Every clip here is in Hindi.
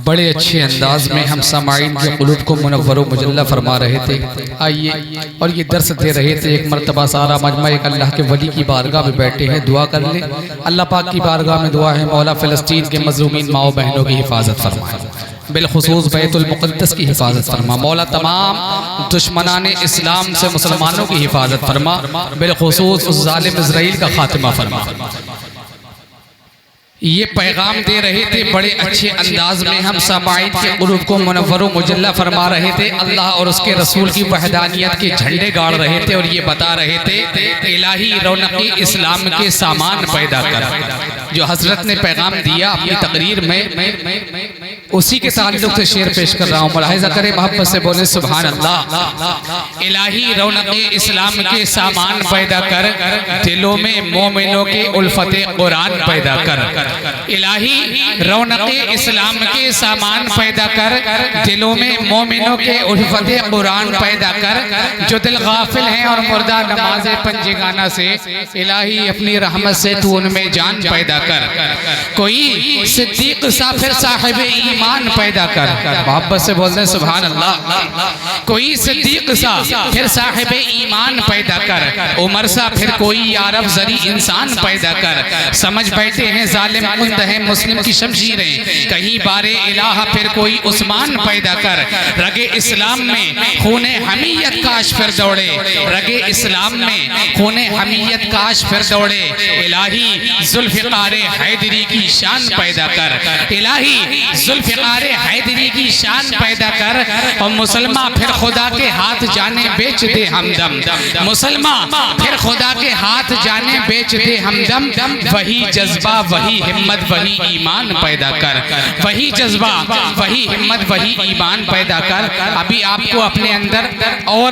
बड़े अच्छे अंदाज में हम सामाईन के क़ुलूब को मुनव्वर व मुजल्ला फरमा रहे थे। आइए और ये दर्स दे रहे थे। एक मरतबा सारा मजमा एक अल्लाह के वली की बारगाह में बैठे हैं, दुआ कर ले। अल्लाह पाक की बारगाह में दुआ है, मौला फ़लस्तीन के मज़लूमीन माओ बहनों की हिफाजत फरमाए, बिलखुसूस बैतुल मुक़द्दस की हिफाजत फरमा। मौला तमाम दुश्मनाने इस्लाम से मुसलमानों की हिफाजत फरमा, बिलखुसूस उस ज़ालिम इज़राइल का खात्मा फरमा। ये पैगाम दे रहे थे बड़े अच्छे अंदाज में। हम सामाईन के क़ुलूब को मुनव्वर व मुजल्ला फरमा रहे थे, अल्लाह और उसके रसूल की वहदानियत के झंडे गाड़ रहे थे और ये बता रहे थे इलाही रौनक़ी इस्लाम के सामान पैदा कर। जो हजरत ने पैगाम दिया अपनी तकरीर में, उसी के ताल्लुक से शेर पेश कर रहा हूँ। मुलाहिज़ा करें, मोहब्बत से बोले सुभान अल्लाह। इलाही रौनक़ी इस्लाम के सामान पैदा कर, दिलों में मोमिनों के उल्फत कुरान पैदा कर। इलाही रौनक़े इस्लाम के सामान पैदा कर, दिलों में मोमिनों के उल्फत कुरान पैदा कर। जो दिल गाफिल हैं और मुर्दा नमाज पंजगाना से, इलाही अपनी रहमत से तू उनमें जान पैदा कर। कोई सिद्दीक सा फिर साहिब ईमान पैदा कर। मोहब्बत से बोलते हैं सुभान अल्लाह। कोई सिद्दीक सा फिर साहिब ईमान पैदा कर। उमर सा फिर कोई यारब जरी इंसान पैदा कर। समझ बैठे हैं जालिम कुंद है मुस्लिम की शमशीरें, कहीं बारे इलाहा फिर कोई उस्मान पैदा कर। रगे इस्लाम में खूने हमीयत काश फिर दौड़े, रगे इस्लाम में खूने हमीयत काश फिर दौड़े। इलाही जुल्फ़िकार हैदरी की शान पैदा कर। इलाही जुल्फ़िकार हैदरी की शान पैदा कर। और मुसलमान फिर खुदा के हाथ जाने बेच दे हमदम, मुसलमान फिर खुदा के हाथ जाने बेच दे हमदम। वही जज्बा वही हिम्मत वही ईमान पैदा कर, वही जज्बा वही हिम्मत वही ईमान पैदा कर। अभी आपको अपने अंदर और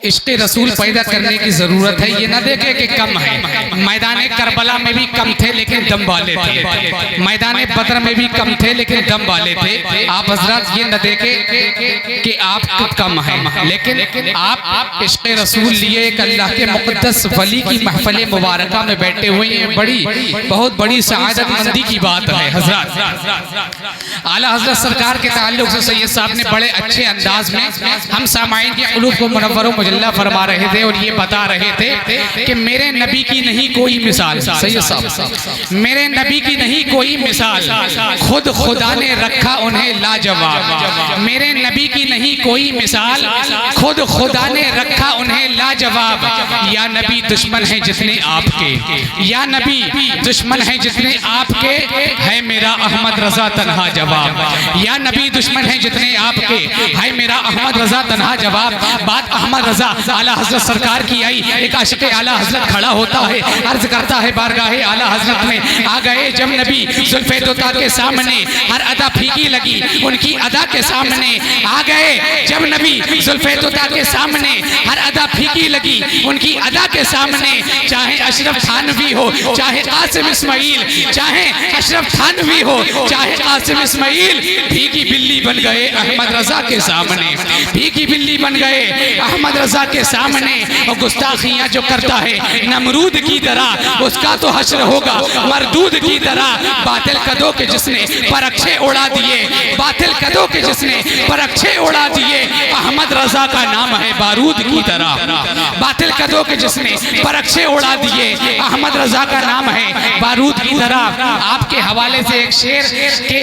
इश्क़ रसूल पैदा करने की ज़रूरत है। ये ना देखे कि कम है। मैदान करबला में भी कम थे लेकिन दम वाले थे, मैदान बदर में भी कम थे लेकिन दम वाले थे। आप हजरत ये न देखे कि आप कम हैं, लेकिन आप इश्क़ रसूल लिए एक अल्लाह के मुक़द्दस वली की महफ़िल मुबारका में बैठे हुए हैं। बड़ी बहुत बड़ी सआदत मंदी की बात है। हजरत आला हजरत सरकार के ताल्लुक से सैयद साहब ने बड़े अच्छे अंदाज में हम सामाईन के क़ुलूब को मुनव्वर अल्लाह फरमा रहे थे और ये बता रहे थे कि मेरे नबी की नहीं कोई मिसाल। सैयद साहब, मेरे नबी की नहीं कोई मिसाल, खुद खुदा ने रखा उन्हें लाजवाब। मेरे नबी की नहीं कोई मिसाल, खुद खुदा ने रखा उन्हें लाजवाब। या नबी दुश्मन है जितने आपके, या नबी दुश्मन है जितने आपके, है मेरा अहमद रजा तन्हा जवाब। या नबी दुश्मन है जितने आपके, है मेरा अहमद रजा तन्हा जवाब। बात अहमद रजा आला हजरत सरकार की आई। एक आशिक़ आला हजरत खड़ा होता है, अर्ज करता है बारगाहे आला हजरत में आ गए जब नबी जुल्फ़े दोता के सामने, हर अदा फीकी लगी उनकी अदा के सामने। आ गए जब नबी जुल्फ़े दोता के सामने, हर अदा फीकी लगी उनकी अदा के सामने। चाहे अशरफ थानवी हो, चाहे कासिम इस्माइल, चाहे अशरफ थानवी हो, चाहे कासिम इस्माइल, भीगी बिल्ली बन गए अहमद रजा के सामने, भीगी बिल्ली बन गए अहमद रजा के सामने। और गुस्ताखियां जो करता है नमरूद की तरह, उसका तो हश्र होगा मरदूद की तरह। बातिल कदों के जिसने परक्षे उड़ा दिए, बातिल कदों के जिसने परक्षे उड़ा दिए, अहमद रजा का नाम है बारूद की तरह। बातिल कदों के जिसने परक्षे उड़ा दिए, अहमद रजा का नाम है बारूद की तरह। आपके हवाले से एक शेर के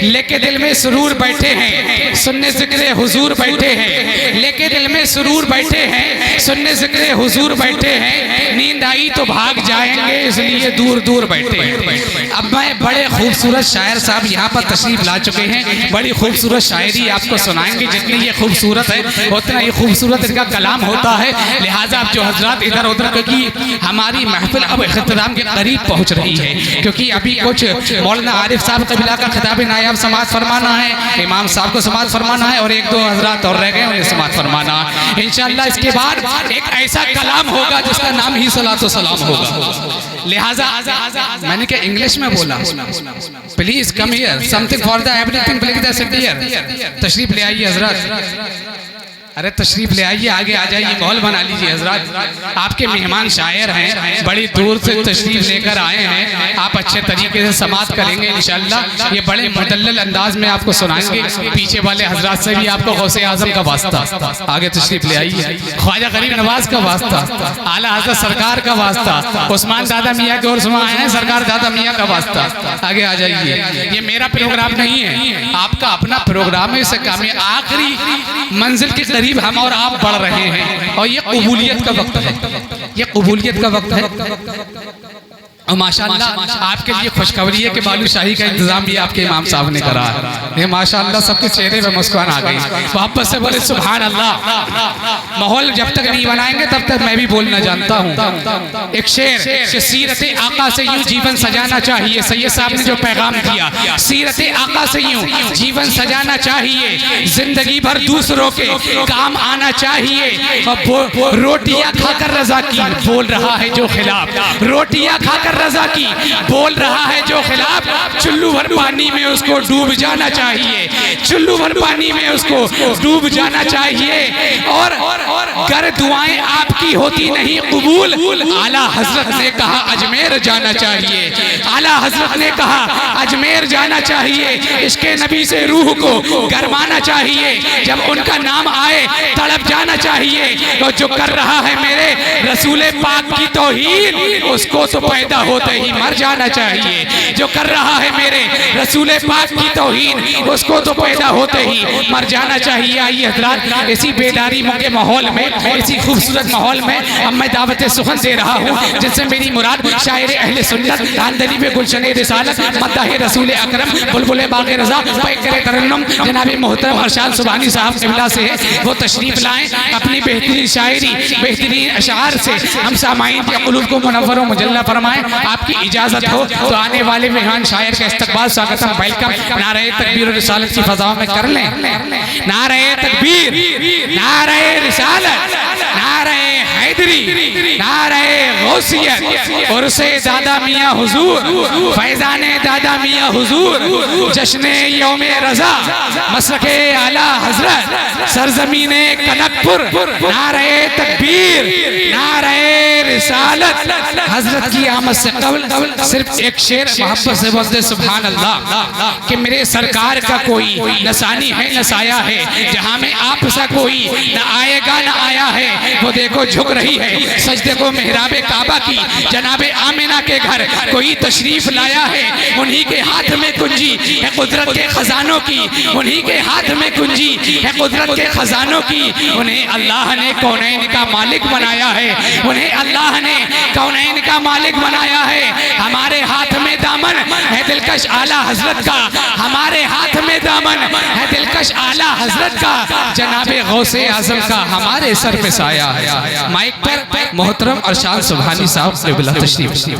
लेके दिल में सुरूर बैठे हैं, सुनने ज़िक्र हुजूर बैठे हैं, लेके दिल में सुरूर बैठे हैं, सुनने ज़िक्र हुजूर बैठे हैं। नींद आई तो भाग जाएंगे इसलिए दूर दूर बैठे हैं। अब मैं बड़े खूबसूरत शायर साहब यहाँ पर तशरीफ ला चुके हैं, बड़ी खूबसूरत शायरी आपको सुनाएंगे। जितनी ये खूबसूरत है उतना ही खूबसूरत इनका कलाम होता है। लिहाजा अब जो हजरात इधर उधर, क्योंकि हमारी महफिल अब इख्तिताम के करीब पहुँच रही है, क्योंकि अभी कुछ मौलाना आरिफ साहब कबीला का खिताब नायाब समाज फरमाना है, इमाम साहब को समाज फरमाना है और एक दो हजरात और रह गए उन्हें समाज फरमाना। इंशाअल्लाह इसके बाद एक ऐसा कलाम होगा जिसका नाम ही सलातो सलाम होगा। लिहाजा मैंने क्या इंग्लिश में बोला, please come here, something for the everything please the sit here. तशरीफ ले आइए हजरत। अरे तशरीफ ले आइए, आगे आ जाइए, माहौल बना लीजिए हजरत। आपके मेहमान शायर हैं, बड़ी दूर से तशरीफ लेकर आए हैं, आप अच्छे तरीके से समाअत करेंगे इंशाअल्लाह। ये बड़े मुदल्लल अंदाज में आपको सुनाएंगे। पीछे वाले हजरत से भी आपको गौसे आजम का वास्ता, आगे तशरीफ ले आइए, ख्वाजा गरीब नवाज का वास्ता, आला हजरत सरकार का वास्ता, उस्मान दादा मियाँ के और सुना है सरकार दादा मियाँ का वास्ता, आगे आ जाइए। ये मेरा प्रोग्राम नहीं है, आपका अपना प्रोग्राम है। इसे काम आखिरी मंजिल के करीब हम और आप बढ़ रहे हैं और ये कबूलियत का वक्त है, ये कबूलियत का वक्त है। और माशाअल्लाह आपके लिए खुशखबरी है कि बालूशाही का इंतजाम भी आपके इमाम साहब ने करा है। माशाअल्लाह सबके चेहरे पे मुस्कान आ गई। वापस से बोले सुभान अल्लाह। माहौल जब तक नहीं बनाएंगे तब तक मैं भी बोलना जानता हूँ। एक शेर कि सीरत आका से यूं जीवन सजाना चाहिए। सैयद साहब ने जो पैगाम दिया, सीरत आका से यूं जीवन सजाना चाहिए, जिंदगी भर दूसरों के काम आना चाहिए। और रोटियां खाकर रजा की बोल रहा है जो खिलाफ, रोटियां खाकर रजा की बोल रहा है जो खिलाफ, चुल्लू भर पानी में उसको डूब जाना चाहिए, चुल्लू भर पानी में उसको डूब जाना चाहिए। और गर दुआएं आपकी होती नहीं कबूल, आला हजरत ने कहा अजमेर जाना चाहिए, आला हजरत ने कहा अजमेर जाना चाहिए। इसके नबी से रूह को गरमाना चाहिए, जब उनका नाम आए तड़प जाना चाहिए। तो जो कर रहा है मेरे रसूले पाक की तौहीन, उसको तो पैदा होते ही मर जाना चाहिए। जो कर रहा है मेरे रसूले पाक की तौहीन, उसको तो पैदा होते ही मर जाना चाहिए। आइए हज़रात, इसी बेदारी के माहौल में, इसी खूबसूरत माहौल में अब मैं दावत सुखन दे रहा हूँ, जिससे मेरी मुराद शायर अहले सुन्नत तांदली में गुलशन रिसालत मद्दाह रसूल अकरम बुलबुल बाग़ रज़ा पैकर तरन्नुम जनाब मोहतरम अरशाद सुबहानी साहब क़िबला से है। वो तशरीफ लाएं अपनी बेहतरीन शायरी, बेहतरीन अशार से हम सामाईन के क़ुलूब को मुनव्वर व मुजल्ला फरमाएं। आपकी इजाजत हो तो आने वाले मेहमान शायर का इस्तकबाल स्वागतम वेलकम नारे तकबीर और रिसालत की फज़ाओं में कर लें। नारे तकबीर, नारे रिसालत, नारे हैदरी, नारे गौसियत, उर्से दादा मियाँ हुजूर, फैज़ाने दादा मियाँ हुजूर, जश्ने यौमे रज़ा, मसलके आला हजरत, सरजमीने कनकपुर। नारे तकबीर, नारे रिसालत। हजरत की आमद से कबल सिर्फ एक शेर मोहब्बत से बोलते सुभान अल्लाह कि मेरे सरकार का कोई नसानी है न साया है, जहाँ में आप सा कोई न आएगा न आया है। वो देखो झुक रही है सजदे को मेहराबे काबा की, जनाबे आमिना के घर कोई तशरीफ लाया है। उन्हीं के हाथ में कुंजी है कुदरत के खजानों की, उन्हीं के हाथ में कुंजी है कुदरत के खजानों की। उन्हें अल्लाह ने कौनैन का मालिक बनाया है, उन्हें अल्लाह ने कौनैन का मालिक बनाया है। हमारे हाथ में दामन है दिलकश आला हजरत का, हमारे हाथ में दामन है दिलकश आला हजरत का, जनाबे गौसे आजम का हमारे सर पे साया है। माइक पर मोहतरम अरशाद सुबहानी साहब क़िबला तशरीफ।